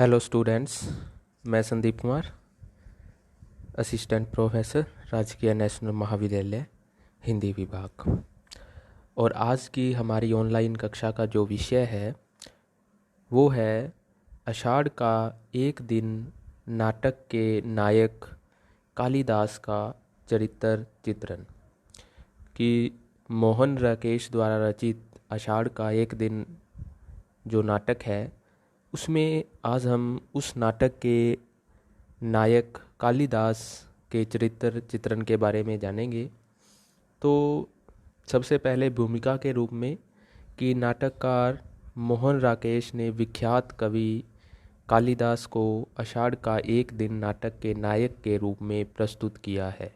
Hello students, मैं Sandeep Kumar, assistant professor, राजकीय national महाविद्यालय, हिंदी विभाग। और आज की हमारी ऑनलाइन कक्षा का जो विषय है वो है आषाढ़ का एक दिन नाटक के नायक कालिदास का चरित्र चित्रण। कि मोहन राकेश द्वारा रचित आषाढ़ का एक दिन जो नाटक है उसमें आज हम उस नाटक के नायक कालिदास के चरित्र चित्रण के बारे में जानेंगे। तो सबसे पहले भूमिका के रूप में कि नाटककार मोहन राकेश ने विख्यात कवि कालिदास को आषाढ़ का एक दिन नाटक के नायक के रूप में प्रस्तुत किया है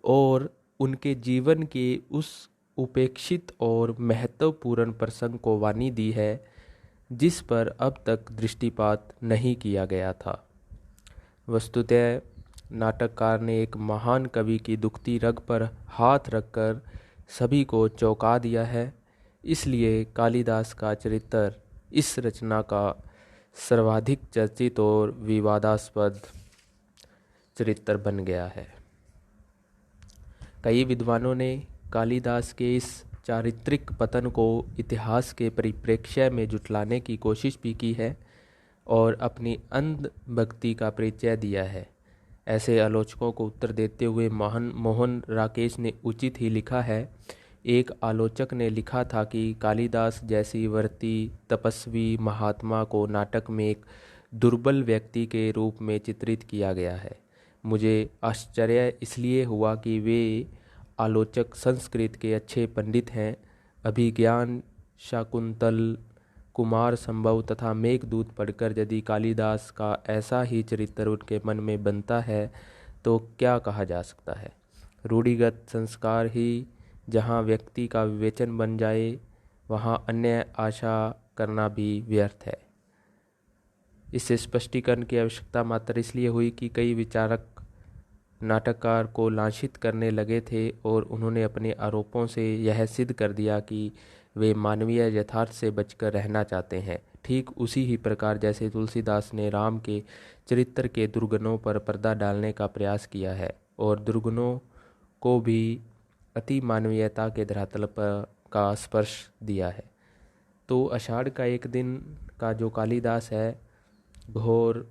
और उनके जीवन के उस उपेक्षित और महत्वपूर्ण प्रसंग को वाणी दी है जिस पर अब तक दृष्टिपात नहीं किया गया था। वस्तुतः नाटककार ने एक महान कवि की दुखती रग पर हाथ रखकर सभी को चौंका दिया है, इसलिए कालिदास का चरित्र इस रचना का सर्वाधिक चर्चित और विवादास्पद चरित्र बन गया है। कई विद्वानों ने कालिदास के इस चारित्रिक पतन को इतिहास के परिप्रेक्ष्य में जुटलाने की कोशिश भी की है और अपनी अंधभक्ति का परिचय दिया है। ऐसे आलोचकों को उत्तर देते हुए मोहन राकेश ने उचित ही लिखा है। एक आलोचक ने लिखा था कि कालिदास जैसी वर्ती तपस्वी महात्मा को नाटक में एक दुर्बल व्यक्ति के रूप में चित्रित किया गया है। मुझे आश्चर्य इसलिए हुआ कि वे आलोचक संस्कृत के अच्छे पंडित हैं। अभिज्ञान, शाकुंतल, कुमार संभव तथा मेघदूत पढ़कर यदि कालिदास का ऐसा ही चरित्र उनके मन में बनता है तो क्या कहा जा सकता है। रूढ़िगत संस्कार ही जहाँ व्यक्ति का विवेचन बन जाए वहाँ अन्य आशा करना भी व्यर्थ है। इससे स्पष्टीकरण की आवश्यकता मात्र इसलिए हुई कि कई विचारक नाटककार को लांछित करने लगे थे और उन्होंने अपने आरोपों से यह सिद्ध कर दिया कि वे मानवीय यथार्थ से बचकर रहना चाहते हैं। ठीक उसी ही प्रकार जैसे तुलसीदास ने राम के चरित्र के दुर्गुणों पर पर्दा डालने का प्रयास किया है और दुर्गुणों को भी अति मानवीयता के धरातल पर का स्पर्श दिया है। तो आषाढ़ का एक दिन का जो कालिदास है घोर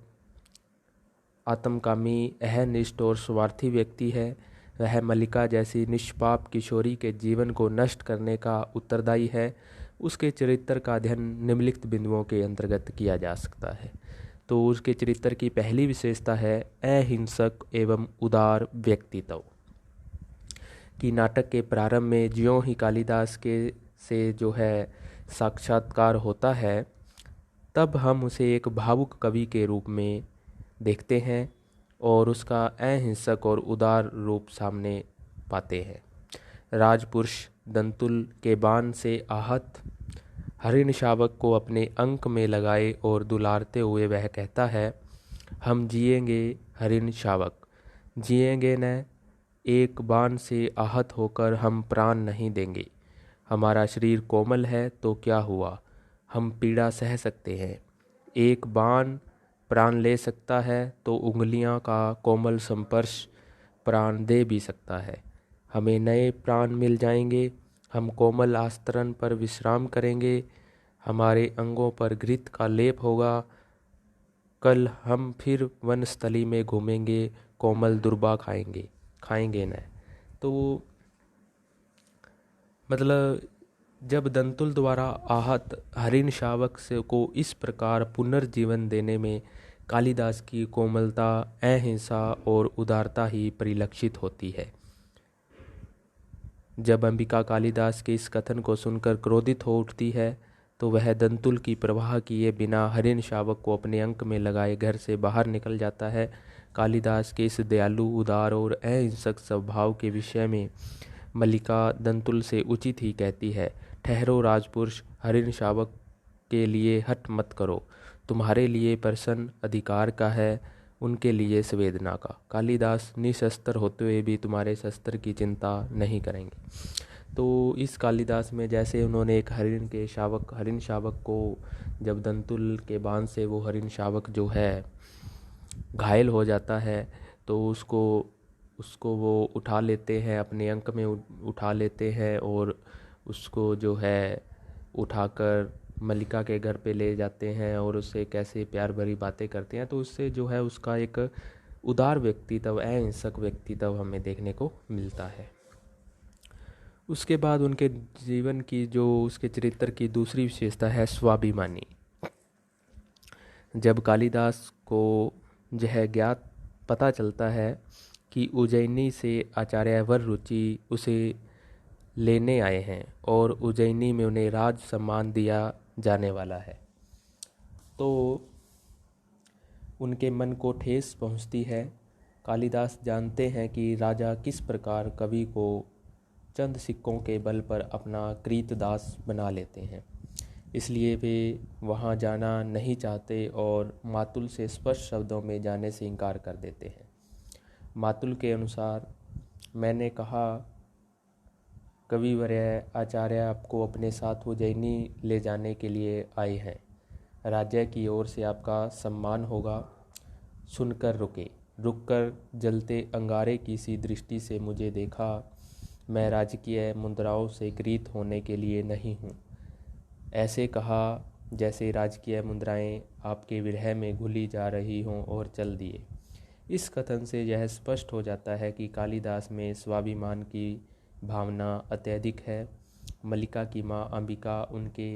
आत्मकामी, अहनिष्ठ और स्वार्थी व्यक्ति है। वह मल्लिका जैसी निष्पाप किशोरी के जीवन को नष्ट करने का उत्तरदायी है। उसके चरित्र का अध्ययन निम्नलिखित बिंदुओं के अंतर्गत किया जा सकता है। तो उसके चरित्र की पहली विशेषता है अहिंसक एवं उदार व्यक्तित्व। कि नाटक के प्रारंभ में ज्यों ही कालिदास के से जो है साक्षात्कार होता है तब हम उसे एक भावुक कवि के रूप में देखते हैं और उसका अहिंसक और उदार रूप सामने पाते हैं। राजपुरुष दंतुल के बाण से आहत हरिण शावक को अपने अंक में लगाए और दुलारते हुए वह कहता है, हम जिएंगे हरिण शावक, जिएंगे न, एक बाण से आहत होकर हम प्राण नहीं देंगे। हमारा शरीर कोमल है तो क्या हुआ, हम पीड़ा सह सकते हैं। एक बाण प्राण ले सकता है तो उंगलियां का कोमल संस्पर्श प्राण दे भी सकता है। हमें नए प्राण मिल जाएंगे, हम कोमल आस्तरण पर विश्राम करेंगे, हमारे अंगों पर घृत का लेप होगा। कल हम फिर वनस्थली में घूमेंगे, कोमल दुर्बा खाएंगे न। तो मतलब जब दंतुल द्वारा आहत हरिण शावक से को इस प्रकार पुनर्जीवन देने में कालिदास की कोमलता, अहिंसा और उदारता ही परिलक्षित होती है। जब अंबिका कालिदास के इस कथन को सुनकर क्रोधित हो उठती है तो वह दंतुल की परवाह किए बिना हरिण शावक को अपने अंक में लगाए घर से बाहर निकल जाता है। कालिदास के इस दयालु, उदार और अहिंसक स्वभाव के विषय में मल्लिका दंतुल से उचित ही कहती है, ठहरो राजपुरुष, हरिण शावक के लिए हट मत करो, तुम्हारे लिए प्रसन्न अधिकार का है, उनके लिए संवेदना का। कालिदास निशस्त्र होते हुए भी तुम्हारे शस्त्र की चिंता नहीं करेंगे। तो इस कालिदास में जैसे उन्होंने एक हरिण शावक को जब दंतुल के बाण से वो हरिण शावक जो है घायल हो जाता है, तो उसको उसको वो उठा लेते हैं, अपने अंक में उठा लेते हैं और उसको जो है उठाकर मल्लिका के घर पे ले जाते हैं और उससे कैसे प्यार भरी बातें करते हैं। तो उससे जो है उसका एक उदार व्यक्तित्व, अहिंसक व्यक्तित्व हमें देखने को मिलता है। उसके बाद उनके जीवन की जो उसके चरित्र की दूसरी विशेषता है स्वाभिमानी। जब कालिदास को यह ज्ञात पता चलता है कि उज्जैनी से आचार्य वररुचि उसे लेने आए हैं और उज्जैनी में उन्हें राज सम्मान दिया जाने वाला है, तो उनके मन को ठेस पहुंचती है। कालिदास जानते हैं कि राजा किस प्रकार कवि को चंद सिक्कों के बल पर अपना कृतदास बना लेते हैं, इसलिए वे वहां जाना नहीं चाहते और मातुल से स्पष्ट शब्दों में जाने से इनकार कर देते हैं। मातुल के अनुसार, मैंने कहा कविवर्य आचार्य आपको अपने साथ उज्जैनी ले जाने के लिए आए हैं, राज्य की ओर से आपका सम्मान होगा। सुनकर रुककर जलते अंगारे की सी दृष्टि से मुझे देखा। मैं राजकीय मुद्राओं से ग्रीत होने के लिए नहीं हूँ। ऐसे कहा जैसे राजकीय मुद्राएं आपके विरह में घुली जा रही हों और चल दिए। इस कथन से यह स्पष्ट हो जाता है कि कालिदास में स्वाभिमान की भावना अत्यधिक है। मल्लिका की माँ अंबिका उनके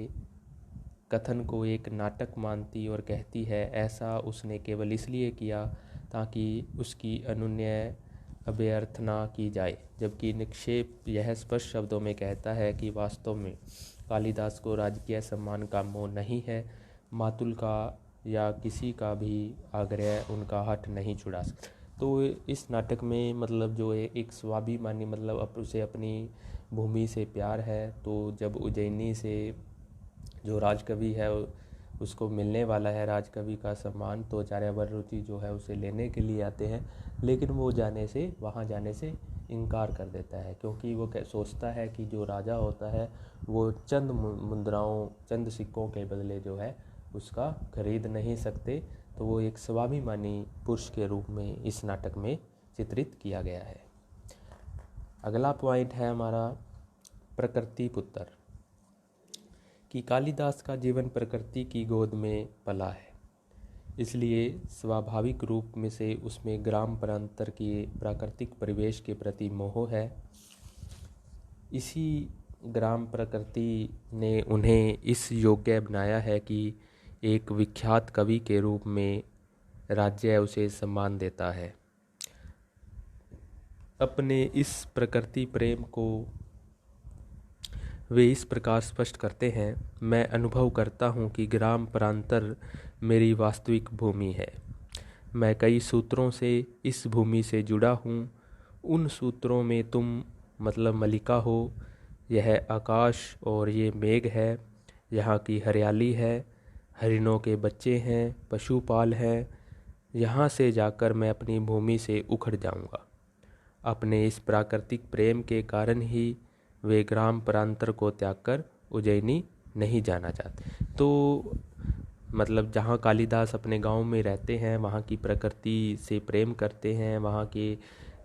कथन को एक नाटक मानती और कहती है ऐसा उसने केवल इसलिए किया ताकि उसकी अनुनय अभ्यर्थना की जाए, जबकि निक्षेप यह स्पष्ट शब्दों में कहता है कि वास्तव में कालिदास को राजकीय सम्मान का मोह नहीं है। मातुल का या किसी का भी आग्रह उनका हठ नहीं छुड़ा सकता। तो इस नाटक में मतलब जो है एक स्वाभिमानी, मतलब उसे अपनी भूमि से प्यार है, तो जब उज्जैनी से जो राजकवि है उसको मिलने वाला है राजकवि का सम्मान, तो आचार्य वररुचि जो है उसे लेने के लिए आते हैं, लेकिन वो वहाँ जाने से इनकार कर देता है, क्योंकि वो सोचता है कि जो राजा होता है वो चंद मुद्राओं, चंद सिक्कों के बदले जो है उसका खरीद नहीं सकते। तो वो एक स्वाभिमानी पुरुष के रूप में इस नाटक में चित्रित किया गया है। अगला पॉइंट है हमारा प्रकृति पुत्र, कि कालिदास का जीवन प्रकृति की गोद में पला है, इसलिए स्वाभाविक रूप में से उसमें ग्राम प्रांतर के प्राकृतिक परिवेश के प्रति मोह है। इसी ग्राम प्रकृति ने उन्हें इस योग्य बनाया है कि एक विख्यात कवि के रूप में राज्य उसे सम्मान देता है। अपने इस प्रकृति प्रेम को वे इस प्रकार स्पष्ट करते हैं, मैं अनुभव करता हूँ कि ग्राम प्रांतर मेरी वास्तविक भूमि है। मैं कई सूत्रों से इस भूमि से जुड़ा हूँ। उन सूत्रों में तुम मतलब मल्लिका हो, यह आकाश और ये मेघ है, यहाँ की हरियाली है, हरिणों के बच्चे हैं, पशुपाल हैं। यहाँ से जाकर मैं अपनी भूमि से उखड़ जाऊँगा। अपने इस प्राकृतिक प्रेम के कारण ही वे ग्राम प्रांतर को त्याग कर उज्जैनी नहीं जाना चाहते। तो मतलब जहाँ कालिदास अपने गांव में रहते हैं, वहाँ की प्रकृति से प्रेम करते हैं, वहाँ के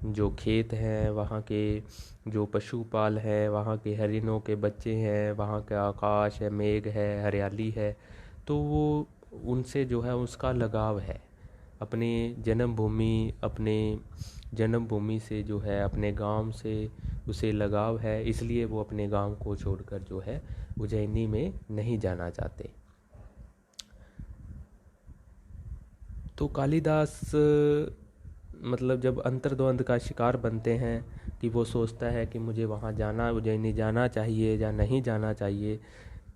जो खेत हैं, वहाँ के जो पशुपाल हैं, वहाँ के हरिणों के बच्चे हैं, वहाँ का आकाश है, मेघ है, हरियाली है, तो वो उनसे जो है उसका लगाव है। अपने जन्मभूमि से जो है, अपने गांव से उसे लगाव है, इसलिए वो अपने गांव को छोड़कर जो है उज्जैनी में नहीं जाना चाहते। तो कालिदास मतलब जब अंतर्द्वंद का शिकार बनते हैं कि वो सोचता है कि मुझे वहाँ जाना, उज्जैनी जाना चाहिए या नहीं जाना चाहिए,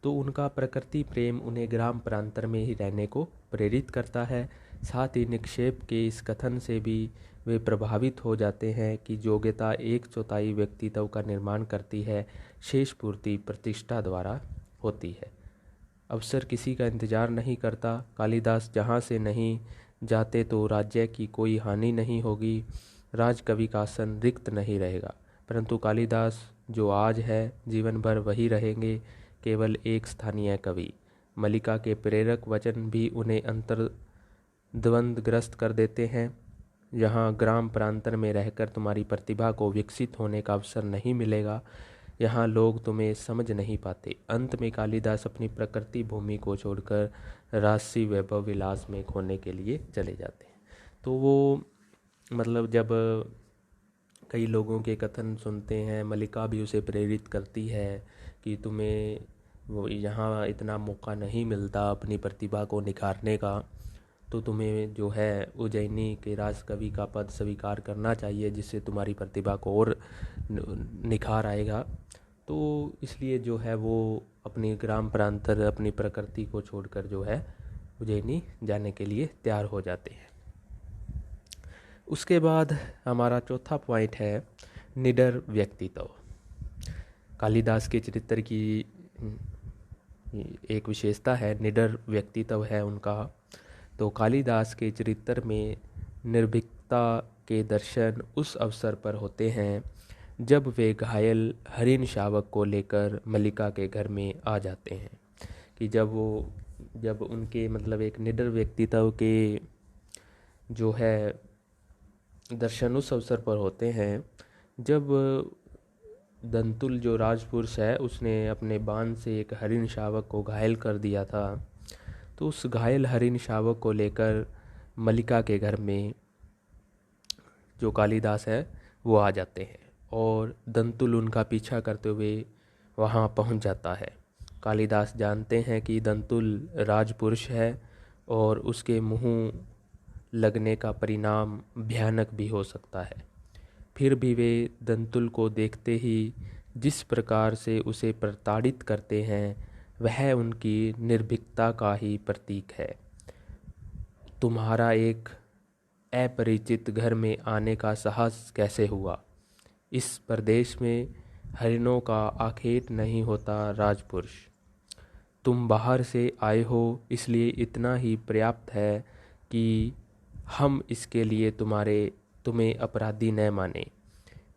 तो उनका प्रकृति प्रेम उन्हें ग्राम प्रांतर में ही रहने को प्रेरित करता है। साथ ही निक्षेप के इस कथन से भी वे प्रभावित हो जाते हैं कि योग्यता 1/4 व्यक्तित्व का निर्माण करती है, शेष पूर्ति प्रतिष्ठा द्वारा होती है। अवसर किसी का इंतजार नहीं करता। कालिदास जहाँ से नहीं जाते तो राज्य की कोई हानि नहीं होगी, राजकवि का आसन रिक्त नहीं रहेगा, परंतु कालिदास जो आज है जीवन भर वही रहेंगे, केवल एक स्थानीय कवि। मल्लिका के प्रेरक वचन भी उन्हें द्वंद्वग्रस्त कर देते हैं। यहाँ ग्राम प्रांतर में रहकर तुम्हारी प्रतिभा को विकसित होने का अवसर नहीं मिलेगा, यहाँ लोग तुम्हें समझ नहीं पाते। अंत में कालिदास अपनी प्रकृति भूमि को छोड़कर राजसी वैभव विलास में खोने के लिए चले जाते हैं। तो वो मतलब जब कई लोगों के कथन सुनते हैं, मल्लिका भी उसे प्रेरित करती है कि तुम्हें वो यहाँ इतना मौका नहीं मिलता अपनी प्रतिभा को निखारने का, तो तुम्हें जो है उज्जैनी के राजकवि का पद स्वीकार करना चाहिए, जिससे तुम्हारी प्रतिभा को और निखार आएगा। तो इसलिए जो है वो अपनी ग्राम प्रांतर, अपनी प्रकृति को छोड़कर जो है उज्जैनी जाने के लिए तैयार हो जाते हैं। उसके बाद हमारा चौथा पॉइंट है निडर व्यक्तित्व। कालिदास के चरित्र की एक विशेषता है निडर व्यक्तित्व है उनका। तो कालिदास के चरित्र में निर्भीकता के दर्शन उस अवसर पर होते हैं जब वे घायल हरिण शावक को लेकर मल्लिका के घर में आ जाते हैं। कि जब उनके मतलब एक निडर व्यक्तित्व के जो है दर्शन उस अवसर पर होते हैं जब दंतुल जो राजपुरुष है उसने अपने बाण से एक हरिण शावक को घायल कर दिया था। तो उस घायल हरिण शावक को लेकर मल्लिका के घर में जो कालिदास है वो आ जाते हैं और दंतुल उनका पीछा करते हुए वहाँ पहुँच जाता है। कालिदास जानते हैं कि दंतुल राजपुरुष है और उसके मुँह लगने का परिणाम भयानक भी हो सकता है। फिर भी वे दंतुल को देखते ही जिस प्रकार से उसे प्रताड़ित करते हैं वह उनकी निर्भीकता का ही प्रतीक है। तुम्हारा एक अपरिचित घर में आने का साहस कैसे हुआ? इस प्रदेश में हरिणों का आखेट नहीं होता राजपुरुष। तुम बाहर से आए हो इसलिए इतना ही पर्याप्त है कि हम इसके लिए तुम्हें अपराधी न माने।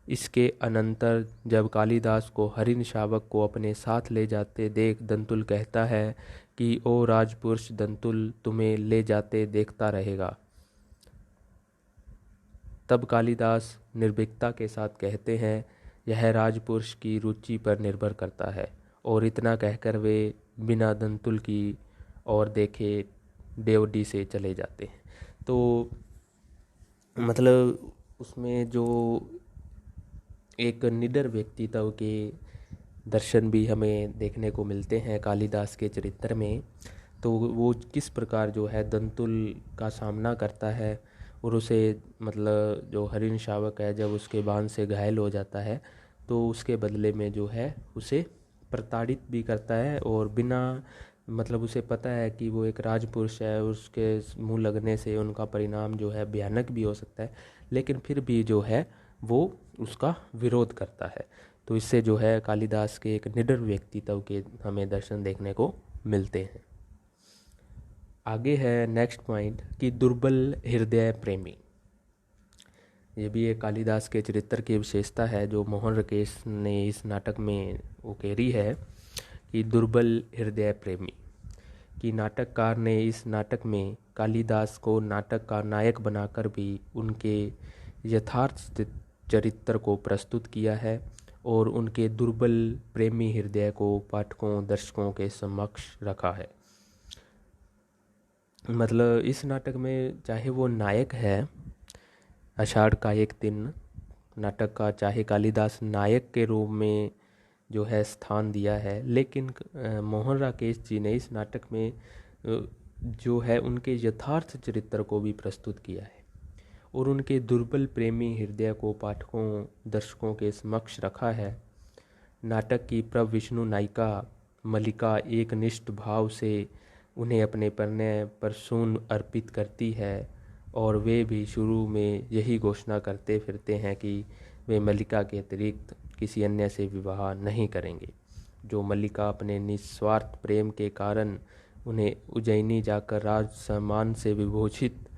इसके अनंतर जब कालिदास को हरिण शावक को अपने साथ ले जाते देख दंतुल कहता है कि ओ राजपुरुष, दंतुल तुम्हें ले जाते देखता रहेगा। तब कालिदास निर्भीकता के साथ कहते हैं यह राजपुरुष की रुचि पर निर्भर करता है, और इतना कहकर वे बिना दंतुल की ओर देखे देवडी से चले जाते हैं। तो मतलब उसमें जो एक निडर व्यक्तित्व के दर्शन भी हमें देखने को मिलते हैं कालिदास के चरित्र में। तो वो किस प्रकार जो है दंतुल का सामना करता है और उसे मतलब जो हरिण शावक है जब उसके बाण से घायल हो जाता है तो उसके बदले में जो है उसे प्रताड़ित भी करता है, और बिना मतलब उसे पता है कि वो एक राजपुरुष है, उसके मुंह लगने से उनका परिणाम जो है भयानक भी हो सकता है, लेकिन फिर भी जो है वो उसका विरोध करता है। तो इससे जो है कालिदास के एक निडर व्यक्तित्व के हमें दर्शन देखने को मिलते हैं। आगे है नेक्स्ट पॉइंट कि दुर्बल हृदय प्रेमी। ये भी एक कालिदास के चरित्र की विशेषता है जो मोहन राकेश ने इस नाटक में उकेरी है कि दुर्बल हृदय प्रेमी। कि नाटककार ने इस नाटक में कालिदास को नाटक का नायक बनाकर भी उनके यथार्थ चरित्र को प्रस्तुत किया है और उनके दुर्बल प्रेमी हृदय को पाठकों दर्शकों के समक्ष रखा है। मतलब इस नाटक में चाहे वो नायक है आषाढ़ का एक दिन नाटक का, चाहे कालिदास नायक के रूप में जो है स्थान दिया है, लेकिन मोहन राकेश जी ने इस नाटक में जो है उनके यथार्थ चरित्र को भी प्रस्तुत किया है और उनके दुर्बल प्रेमी हृदय को पाठकों दर्शकों के समक्ष रखा है। नाटक की प्रभ विष्णु नायिका मल्लिका एक निष्ठ भाव से उन्हें अपने प्रणय पर सून अर्पित करती है और वे भी शुरू में यही घोषणा करते फिरते हैं कि वे मल्लिका के अतिरिक्त किसी अन्य से विवाह नहीं करेंगे। जो मल्लिका अपने निस्वार्थ प्रेम के कारण उन्हें उज्जैनी जाकर राज सम्मान से विभूषित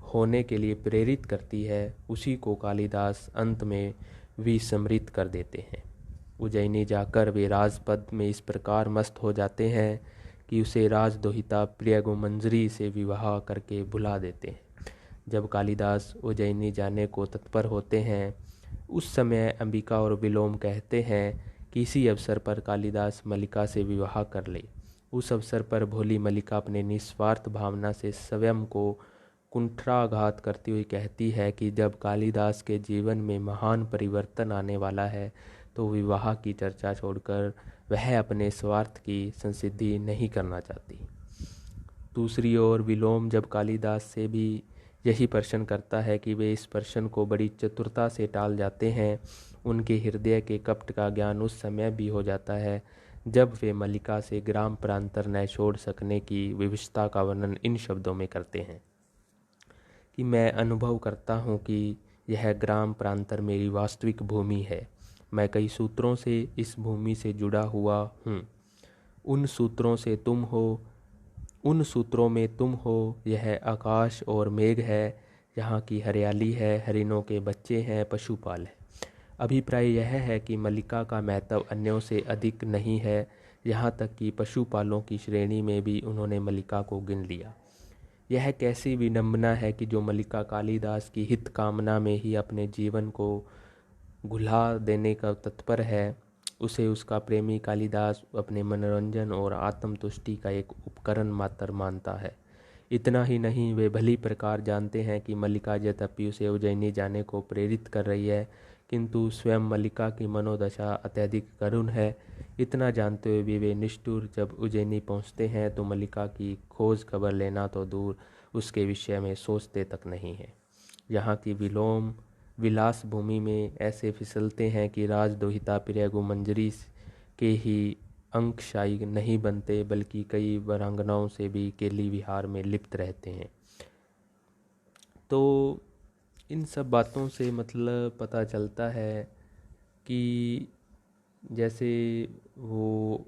होने के लिए प्रेरित करती है, उसी को कालिदास अंत में विस्मृत कर देते हैं। उज्जैनी जाकर वे राजपद में इस प्रकार मस्त हो जाते हैं कि उसे राजदोहिता प्रियगुमंजरी से विवाह करके भुला देते हैं। जब कालिदास उज्जैनी जाने को तत्पर होते हैं, उस समय अंबिका और विलोम कहते हैं कि इसी अवसर पर कालिदास मल्लिका से विवाह कर ले। उस अवसर पर भोली मल्लिका अपने निस्वार्थ भावना से स्वयं को कुंठाघात करती हुई कहती है कि जब कालिदास के जीवन में महान परिवर्तन आने वाला है तो विवाह की चर्चा छोड़कर वह अपने स्वार्थ की संसिद्धि नहीं करना चाहती। दूसरी ओर विलोम जब कालिदास से भी यही प्रश्न करता है कि वे इस प्रश्न को बड़ी चतुरता से टाल जाते हैं। उनके हृदय के कपट का ज्ञान उस समय भी हो जाता है जब वे मल्लिका से ग्राम प्रांतर न छोड़ सकने की विवशता का वर्णन इन शब्दों में करते हैं कि मैं अनुभव करता हूँ कि यह ग्राम प्रांतर मेरी वास्तविक भूमि है। मैं कई सूत्रों से इस भूमि से जुड़ा हुआ हूँ। उन सूत्रों में तुम हो, यह आकाश और मेघ है, यहाँ की हरियाली है, हरिनों के बच्चे हैं, पशुपाल है। अभिप्राय यह है कि मल्लिका का महत्व अन्यों से अधिक नहीं है, यहाँ तक कि पशुपालों की श्रेणी में भी उन्होंने मल्लिका को गिन लिया। यह कैसी विडंबना है कि जो मल्लिका कालिदास की हित कामना में ही अपने जीवन को घुला देने का तत्पर है, उसे उसका प्रेमी कालिदास अपने मनोरंजन और आत्मतुष्टि का एक उपकरण मात्र मानता है। इतना ही नहीं, वे भली प्रकार जानते हैं कि मल्लिका यद्यपि उसे उज्जैनी जाने को प्रेरित कर रही है, किंतु स्वयं मल्लिका की मनोदशा अत्यधिक करुण है। इतना जानते हुए भी वे निष्ठुर जब उज्जैनी पहुंचते हैं तो मल्लिका की खोज खबर लेना तो दूर, उसके विषय में सोचते तक नहीं है। यहाँ की विलोम विलास भूमि में ऐसे फिसलते हैं कि राजदोहिता प्रियगुमंजरी के ही अंकशाही नहीं बनते, बल्कि कई वीरांगनाओं से भी केली विहार में लिप्त रहते हैं। तो इन सब बातों से मतलब पता चलता है कि जैसे वो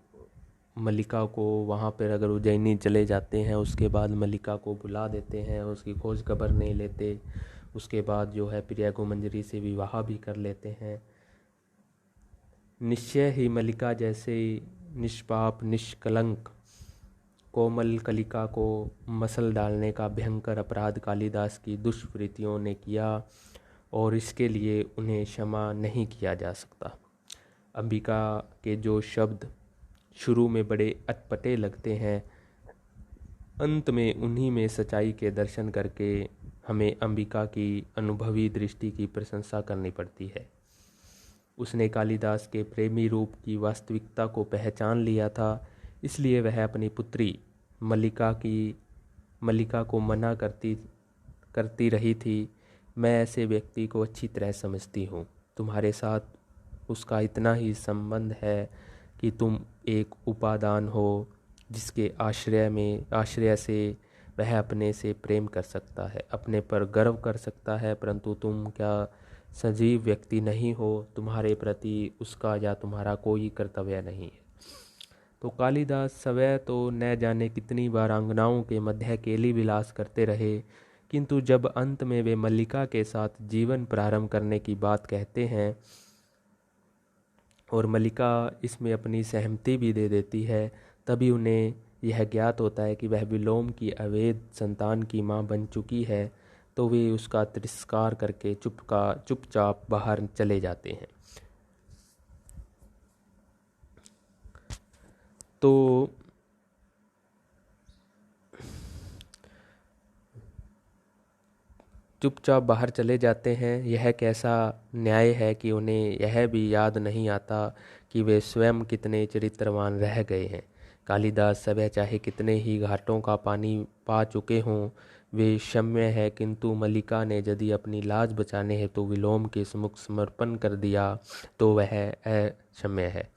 मल्लिका को वहाँ पर अगर उज्जैनी चले जाते हैं, उसके बाद मल्लिका को बुला देते हैं, उसकी खोज खबर नहीं लेते, उसके बाद जो है प्रियगुमंजरी से विवाह भी कर लेते हैं। निश्चय ही मल्लिका जैसे निष्पाप निष्कलंक कोमल कलिका को मसल डालने का भयंकर अपराध कालिदास की दुष्कृतियों ने किया और इसके लिए उन्हें क्षमा नहीं किया जा सकता। अंबिका के जो शब्द शुरू में बड़े अटपटे लगते हैं, अंत में उन्हीं में सच्चाई के दर्शन करके हमें अंबिका की अनुभवी दृष्टि की प्रशंसा करनी पड़ती है। उसने कालिदास के प्रेमी रूप की वास्तविकता को पहचान लिया था, इसलिए वह अपनी पुत्री मल्लिका को मना करती रही थी। मैं ऐसे व्यक्ति को अच्छी तरह समझती हूँ। तुम्हारे साथ उसका इतना ही संबंध है कि तुम एक उपादान हो जिसके आश्रय से वह अपने से प्रेम कर सकता है, अपने पर गर्व कर सकता है, परंतु तुम क्या सजीव व्यक्ति नहीं हो? तुम्हारे प्रति उसका या तुम्हारा कोई कर्तव्य नहीं है। तो कालिदास स्वयं तो न जाने कितनी वीरांगनाओं के मध्य केली विलास करते रहे, किंतु जब अंत में वे मल्लिका के साथ जीवन प्रारंभ करने की बात कहते हैं और मल्लिका इसमें अपनी सहमति भी दे देती है, तभी उन्हें यह ज्ञात होता है कि वह विलोम की अवैध संतान की मां बन चुकी है। तो वे उसका तिरस्कार करके चुपचाप बाहर चले जाते हैं। तो चुपचाप बाहर चले जाते हैं। यह कैसा न्याय है कि उन्हें यह भी याद नहीं आता कि वे स्वयं कितने चरित्रवान रह गए हैं। कालिदास स्वयं चाहे कितने ही घाटों का पानी पा चुके हों, वे क्षम्य है, किंतु मल्लिका ने यदि अपनी लाज बचाने हेतु विलोम के सम्मुख समर्पण कर दिया तो वह अक्षम्य है।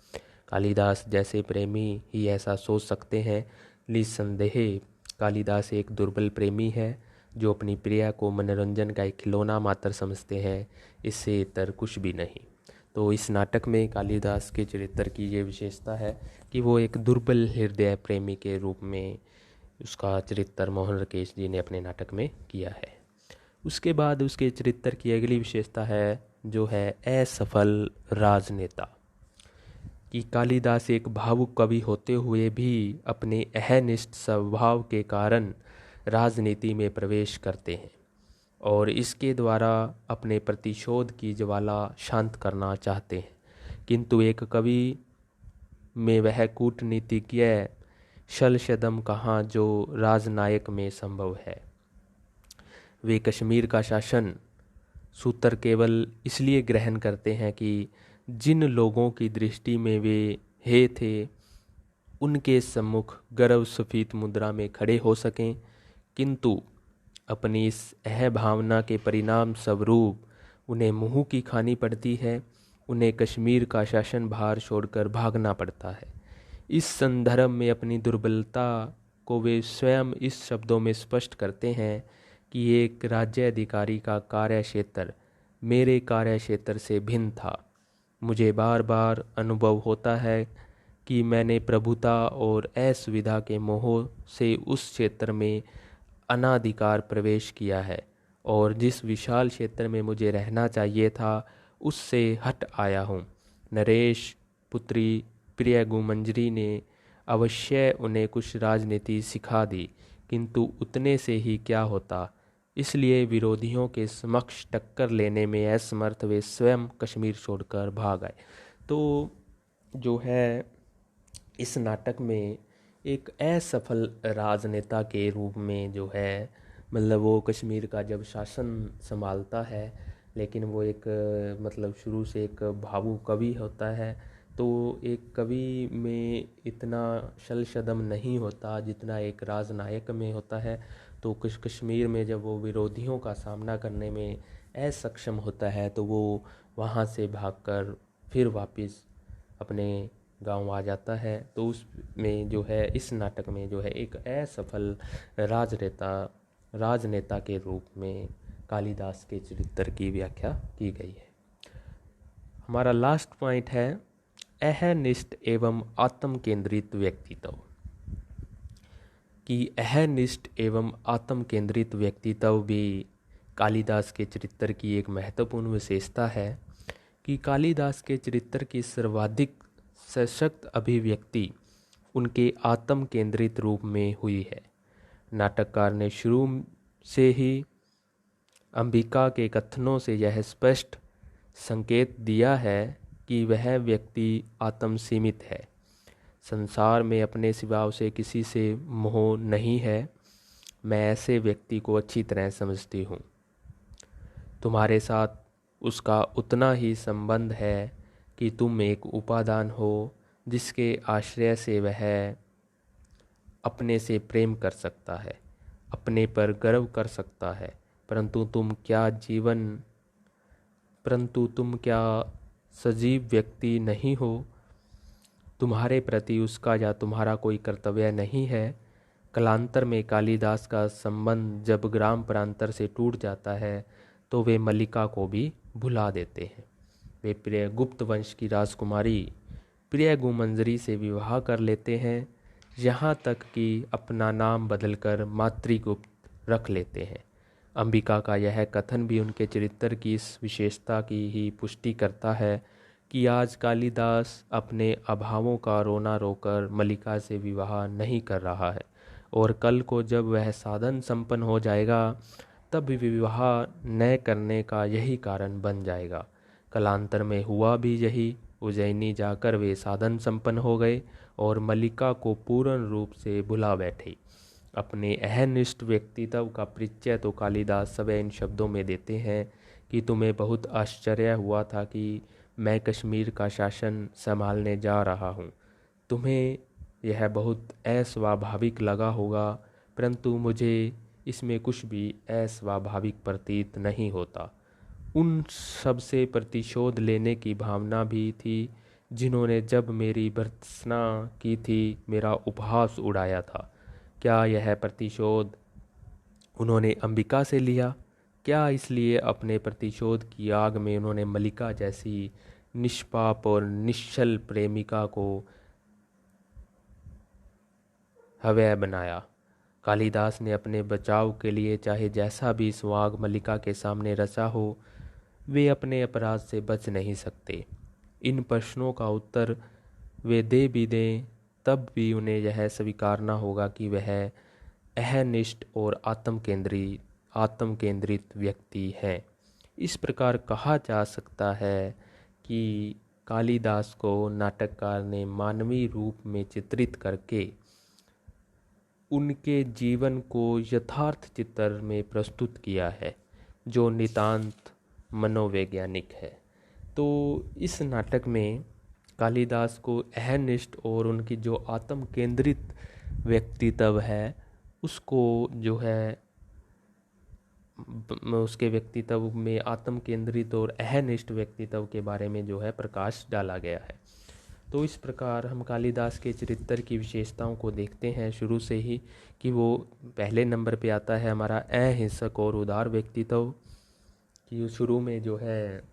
कालिदास जैसे प्रेमी ही ऐसा सोच सकते हैं। निस्संदेह कालिदास एक दुर्बल प्रेमी है जो अपनी प्रिया को मनोरंजन का एक खिलौना मात्र समझते हैं, इससे इतर कुछ भी नहीं। तो इस नाटक में कालिदास के चरित्र की ये विशेषता है कि वो एक दुर्बल हृदय प्रेमी के रूप में उसका चरित्र मोहन राकेश जी ने अपने नाटक में किया है। उसके बाद उसके चरित्र की अगली विशेषता है जो है असफल राजनेता। कि कालिदास एक भावुक कवि होते हुए भी अपने अहनिष्ठ स्वभाव के कारण राजनीति में प्रवेश करते हैं और इसके द्वारा अपने प्रतिशोध की ज्वाला शांत करना चाहते हैं। किंतु एक कवि में वह कूटनीतिज्ञ शलशदम कहाँ जो राजनायक में संभव है। वे कश्मीर का शासन सूत्र केवल इसलिए ग्रहण करते हैं कि जिन लोगों की दृष्टि में वे हे थे उनके सम्मुख गर्व सफीत मुद्रा में खड़े हो सकें, किंतु अपनी इस भावना के परिणाम स्वरूप उन्हें मुंह की खानी पड़ती है। उन्हें कश्मीर का शासन भार छोड़कर भागना पड़ता है। इस संदर्भ में अपनी दुर्बलता को वे स्वयं इस शब्दों में स्पष्ट करते हैं कि एक राज्य अधिकारी का कार्य क्षेत्र मेरे कार्य क्षेत्र से भिन्न था। मुझे बार बार अनुभव होता है कि मैंने प्रभुता और असुविधा के मोह से उस क्षेत्र में अनाधिकार प्रवेश किया है और जिस विशाल क्षेत्र में मुझे रहना चाहिए था उससे हट आया हूँ। नरेश पुत्री प्रिय गुमंजरी ने अवश्य उन्हें कुछ राजनीति सिखा दी, किंतु उतने से ही क्या होता। इसलिए विरोधियों के समक्ष टक्कर लेने में असमर्थ वे स्वयं कश्मीर छोड़कर भाग आए। तो जो है इस नाटक में एक असफल राजनेता के रूप में जो है मतलब वो कश्मीर का जब शासन संभालता है, लेकिन वो एक मतलब शुरू से एक भावुक कवि होता है, तो एक कवि में इतना शलशदम नहीं होता जितना एक राजनायक में होता है। तो कश्मीर में जब वो विरोधियों का सामना करने में असक्षम होता है तो वो वहाँ से भागकर फिर वापस अपने गांव आ जाता है। तो उसमें जो है इस नाटक में जो है एक असफल राजनेता के रूप में कालिदास के चरित्र की व्याख्या की गई है। हमारा लास्ट पॉइंट है अहनिष्ठ एवं आत्म केंद्रित व्यक्तित्व। कि अहनिष्ठ एवं आत्म केंद्रित व्यक्तित्व भी कालिदास के चरित्र की एक महत्वपूर्ण विशेषता है। कि कालिदास के चरित्र की सर्वाधिक सशक्त अभिव्यक्ति उनके आत्म केंद्रित रूप में हुई है। नाटककार ने शुरू से ही अंबिका के कथनों से यह स्पष्ट संकेत दिया है कि वह व्यक्ति आत्म सीमित है, संसार में अपने सिवा उसे किसी से मोह नहीं है। मैं ऐसे व्यक्ति को अच्छी तरह समझती हूँ। तुम्हारे साथ उसका उतना ही संबंध है कि तुम एक उपादान हो जिसके आश्रय से वह अपने से प्रेम कर सकता है, अपने पर गर्व कर सकता है, परंतु तुम क्या सजीव व्यक्ति नहीं हो। तुम्हारे प्रति उसका या तुम्हारा कोई कर्तव्य नहीं है। कालांतर में कालिदास का संबंध जब ग्राम प्रांतर से टूट जाता है तो वे मल्लिका को भी भुला देते हैं। वे प्रिय गुप्त वंश की राजकुमारी प्रिय गुमंजरी से विवाह कर लेते हैं, यहाँ तक कि अपना नाम बदलकर मातृगुप्त रख लेते हैं। अंबिका का यह कथन भी उनके चरित्र की इस विशेषता की ही पुष्टि करता है कि आज कालिदास अपने अभावों का रोना रोकर मल्लिका से विवाह नहीं कर रहा है और कल को जब वह साधन संपन्न हो जाएगा तब विवाह न करने का यही कारण बन जाएगा। कालांतर में हुआ भी यही। उज्जैनी जाकर वे साधन संपन्न हो गए और मल्लिका को पूर्ण रूप से भुला बैठे। अपने अहनिष्ठ व्यक्तित्व का परिचय तो कालिदास सवै इन शब्दों में देते हैं कि तुम्हें बहुत आश्चर्य हुआ था कि मैं कश्मीर का शासन संभालने जा रहा हूँ। तुम्हें यह बहुत अस्वाभाविक लगा होगा, परंतु मुझे इसमें कुछ भी अस्वाभाविक प्रतीत नहीं होता। उन सब से प्रतिशोध लेने की भावना भी थी जिन्होंने जब मेरी भर्त्सना की थी, मेरा उपहास उड़ाया था। क्या यह प्रतिशोध उन्होंने अंबिका से लिया? क्या इसलिए अपने प्रतिशोध की आग में उन्होंने मल्लिका जैसी निष्पाप और निश्चल प्रेमिका को हव्य बनाया? कालिदास ने अपने बचाव के लिए चाहे जैसा भी सुहाग मल्लिका के सामने रचा हो, वे अपने अपराध से बच नहीं सकते। इन प्रश्नों का उत्तर वे दे भी दें तब भी उन्हें यह स्वीकारना होगा कि वह अहनिष्ठ और आत्म केंद्रित व्यक्ति है। इस प्रकार कहा जा सकता है कि कालिदास को नाटककार ने मानवीय रूप में चित्रित करके उनके जीवन को यथार्थ चित्र में प्रस्तुत किया है, जो नितांत मनोवैज्ञानिक है। तो इस नाटक में कालिदास को अहनिष्ठ और उनकी जो आत्म केंद्रित व्यक्तित्व है उसको जो है उसके व्यक्तित्व में आत्म केंद्रित और अहनिष्ठ व्यक्तित्व के बारे में जो है प्रकाश डाला गया है। तो इस प्रकार हम कालिदास के चरित्र की विशेषताओं को देखते हैं शुरू से ही कि वो पहले नंबर पे आता है हमारा अहिंसक और उदार व्यक्तित्व। कि शुरू में जो है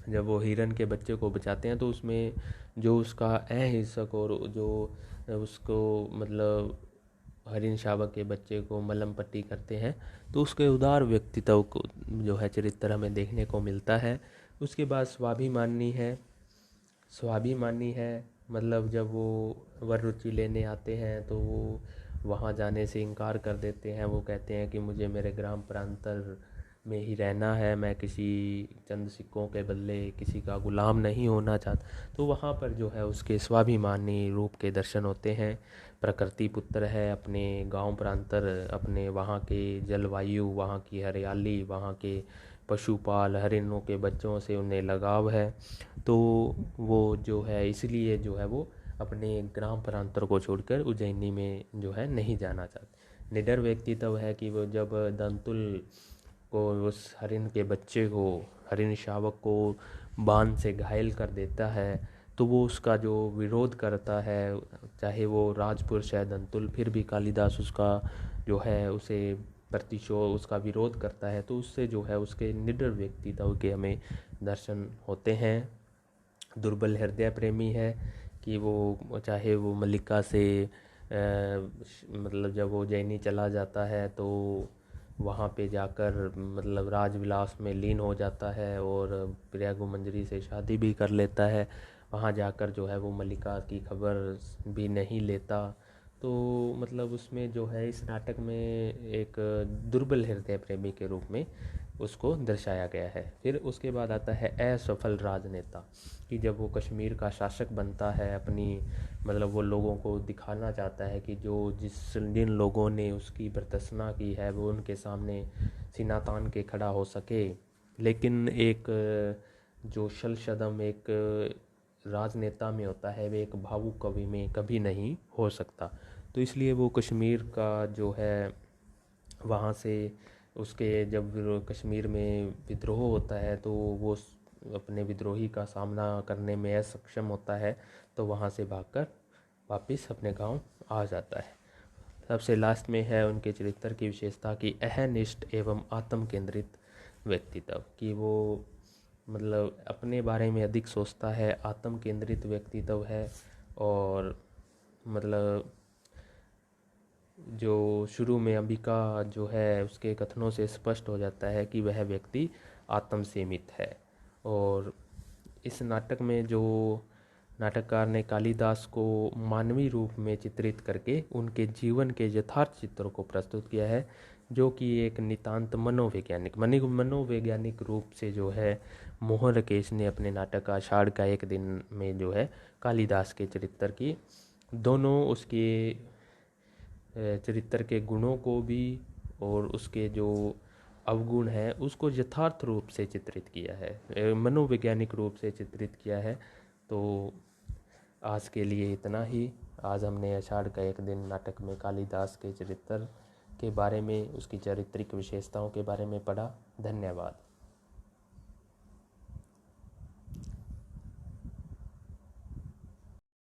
जब वो हिरन के बच्चे को बचाते हैं तो उसमें जो उसका अहिंसक और जो उसको मतलब हरिण शावक के बच्चे को मलम पट्टी करते हैं तो उसके उदार व्यक्तित्व को जो है चरित्र हमें देखने को मिलता है। उसके बाद स्वाभिमानी है मतलब जब वो वर रुचि लेने आते हैं तो वो वहाँ जाने से इनकार कर देते हैं। वो कहते हैं कि मुझे मेरे ग्राम प्रांतर में ही रहना है, मैं किसी चंद सिक्कों के बदले किसी का गुलाम नहीं होना चाहता। तो वहाँ पर जो है उसके स्वाभिमानी रूप के दर्शन होते हैं। प्रकृति पुत्र है, अपने गांव प्रांतर, अपने वहाँ के जलवायु, वहाँ की हरियाली, वहाँ के पशुपाल हरिणों के बच्चों से उन्हें लगाव है। तो वो जो है इसलिए जो है वो अपने ग्राम प्रांतर को छोड़कर उज्जैनी में जो है नहीं जाना चाहते। निडर व्यक्तित्व है कि वो जब दंतुल को उस हरिण के बच्चे को हरिण शावक को बाण से घायल कर देता है तो वो उसका जो विरोध करता है, चाहे वो राजपुरुष है दंतुल, फिर भी कालिदास उसका जो है उसे प्रतिशोध उसका विरोध करता है। तो उससे जो है उसके निडर व्यक्तित्व के हमें दर्शन होते हैं। दुर्बल हृदय प्रेमी है कि वो चाहे वो मल्लिका से मतलब जब वो उज्जैनी चला जाता है तो वहाँ पे जाकर मतलब राजविलास में लीन हो जाता है और प्रिया मंजरी से शादी भी कर लेता है। वहाँ जाकर जो है वो मल्लिका की खबर भी नहीं लेता। तो मतलब उसमें जो है इस नाटक में एक दुर्बल हृदय प्रेमी के रूप में उसको दर्शाया गया है। फिर उसके बाद आता है असफल राजनेता कि जब वो कश्मीर का शासक बनता है अपनी मतलब वो लोगों को दिखाना चाहता है कि जिन लोगों ने उसकी भर्त्सना की है वो उनके सामने सीना तान के खड़ा हो सके। लेकिन एक जो शल शदम एक राजनेता में होता है वे एक भावुक कवि में कभी नहीं हो सकता। तो इसलिए वो कश्मीर का जो है वहाँ से उसके जब कश्मीर में विद्रोह होता है तो वो अपने विद्रोही का सामना करने में असक्षम होता है तो वहाँ से भागकर वापस अपने गांव आ जाता है। सबसे लास्ट में है उनके चरित्र की विशेषता की अहनिष्ठ एवं आत्म केंद्रित व्यक्तित्व कि वो मतलब अपने बारे में अधिक सोचता है, आत्म केंद्रित व्यक्तित्व है। और मतलब जो शुरू में अंबिका जो है उसके कथनों से स्पष्ट हो जाता है कि वह व्यक्ति आत्म सीमित है। और इस नाटक में जो नाटककार ने कालिदास को मानवीय रूप में चित्रित करके उनके जीवन के यथार्थ चित्रों को प्रस्तुत किया है, जो कि एक नितांत मनोवैज्ञानिक रूप से जो है मोहन राकेश ने अपने नाटक आषाढ़ का एक दिन में जो है कालिदास के चरित्र की दोनों उसके चरित्र के गुणों को भी और उसके जो अवगुण है उसको यथार्थ रूप से चित्रित किया है, मनोवैज्ञानिक रूप से चित्रित किया है। तो आज के लिए इतना ही। आज हमने आषाढ़ का एक दिन नाटक में कालिदास के चरित्र के बारे में उसकी चारित्रिक विशेषताओं के बारे में पढ़ा। धन्यवाद।